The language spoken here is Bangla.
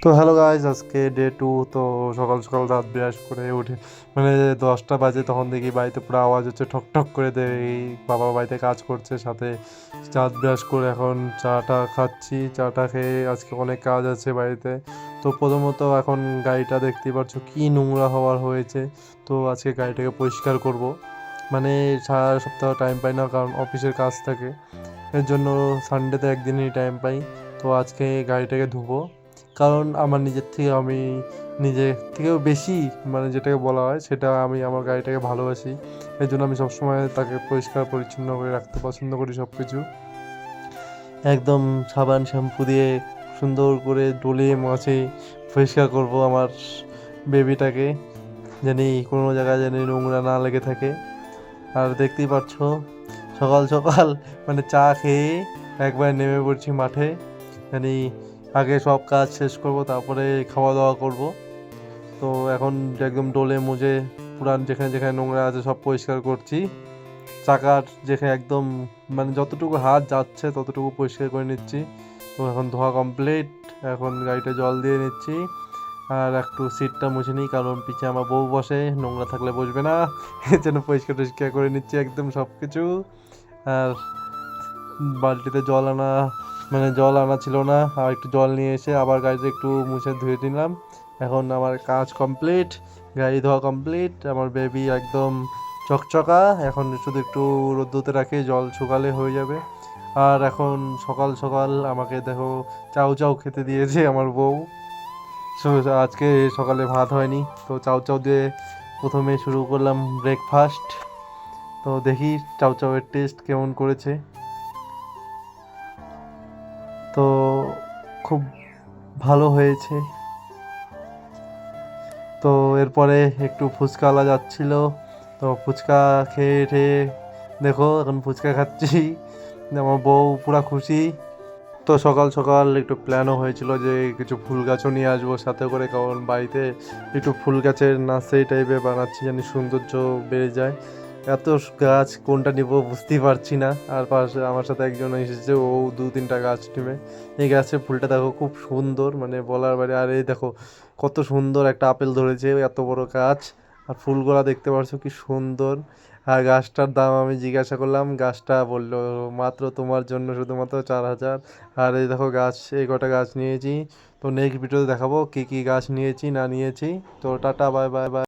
তো হ্যালো গাইজ, আজকে ডে 2। তো সকাল সকাল দাঁত ব্রাশ করে উঠে মানে 10টা বাজে, তখন দেখি বাড়িতে পুরো আওয়াজ হচ্ছে, ঠক ঠক করে দেয়। বাবা বাড়িতে কাজ করছে, সাথে দাঁত ব্রাশ করে এখন চাটা খাচ্ছি। চাটা খেয়ে আজকে অনেক কাজ আছে বাড়িতে। তো প্রথমত এখন গাড়িটা দেখতেই পাচ্ছ কি নোংরা হওয়ার হয়েছে। তো আজকে গাড়িটাকে পরিষ্কার করব। মানে সারা সপ্তাহ টাইম পাই না, কারণ অফিসের কাজ থাকে। এর জন্য সানডেতে একদিনই টাইম পাই। তো আজকে গাড়িটাকে ধুবো, কারণ আমার নিজের থেকে আমি নিজের থেকেও বেশি, মানে যেটাকে বলা হয় সেটা, আমি আমার গাড়িটাকে ভালোবাসি। এর জন্য আমি সবসময় তাকে পরিষ্কার পরিচ্ছন্ন করে রাখতে পছন্দ করি। সব কিছু একদম সাবান শ্যাম্পু দিয়ে সুন্দর করে ডলে মুছে পরিষ্কার করব আমার বেবিটাকে, জানি কোনো জায়গায় জানি নোংরা না লেগে থাকে। আর দেখতেই পাচ্ছ সকাল সকাল মানে চা খেয়ে একবার নেমে পড়ছি মাঠে। জানি আগে সব কাজ শেষ করব, তারপরে খাওয়া দাওয়া করব। তো এখন একদম ডলে মুজে পুরান যেখানে যেখানে নোংরা আছে সব পরিষ্কার করছি। চাকার যেখানে একদম মানে যতটুকু হাত যাচ্ছে ততটুকু পরিষ্কার করে নিচ্ছি। তো এখন ধোয়া কমপ্লিট। এখন গাড়িটা জল দিয়ে নিচ্ছি, আর একটু সিটটা মুছে নিই, কারণ পিছে আমার বউ বসে, নোংরা থাকলে বসবে না। এর জন্য পরিষ্কার টরিষ্কার করে নিচ্ছি একদম সব কিছু। আর বালতিতে জল আনা ছিল না, আর একটু জল নিয়ে এসে আবার গাড়িতে একটু মুছে ধুয়ে দিলাম। এখন আমার কাজ কমপ্লিট, গাড়ি ধোয়া কমপ্লিট, আমার বেবি একদম চকচকা। এখন শুধু একটু রোদ্দুতে রাখি, জল শুকালে হয়ে যাবে। আর এখন সকাল সকাল আমাকে দেখো চাউ চাউ খেতে দিয়েছে আমার বউ। আজকে সকালে ভাত হয়নি, তো চাউ চাউ দিয়ে প্রথমে শুরু করলাম ব্রেকফাস্ট। তো দেখি চাউ চাউয়ের টেস্ট কেমন করেছে। তো খুব ভালো হয়েছে। তো এরপরে একটু ফুচকাওয়ালা যাচ্ছিল, তো ফুচকা খেয়ে ঠেয়ে দেখো এখন ফুচকা খাচ্ছি। আমার বউ পুরা খুশি। তো সকাল সকাল একটু প্ল্যানও হয়েছিল যে কিছু ফুল গাছও নিয়ে আসবো সাথে করে, কারণ বাড়িতে একটু ফুল গাছের নার্সারি টাইপের বানাচ্ছি, জানি সৌন্দর্য বেড়ে যায়। এত গাছ কোনটা নিব বুঝতেই পারছি না। আর পাশে আমার সাথে একজন এসেছে, ও 2-3টা গাছ নেবে। এই গাছের ফুলটা দেখো খুব সুন্দর, মানে বলার বাইরে। আর এই দেখো কত সুন্দর একটা আপেল ধরেছে, এত বড় গাছ। আর ফুলগুলা দেখতে পারছো কি সুন্দর। আর গাছটার দাম আমি জিজ্ঞাসা করলাম, গাছটা বললো মাত্র তোমার জন্য শুধুমাত্র 4,000। আর এই দেখো গাছ, এই কটা গাছ নিয়েছি। তো নেক্সট ভিডিওতে দেখাবো কি কি গাছ নিয়েছি না নিয়েছি। তো টাটা, বাই বাই বাই।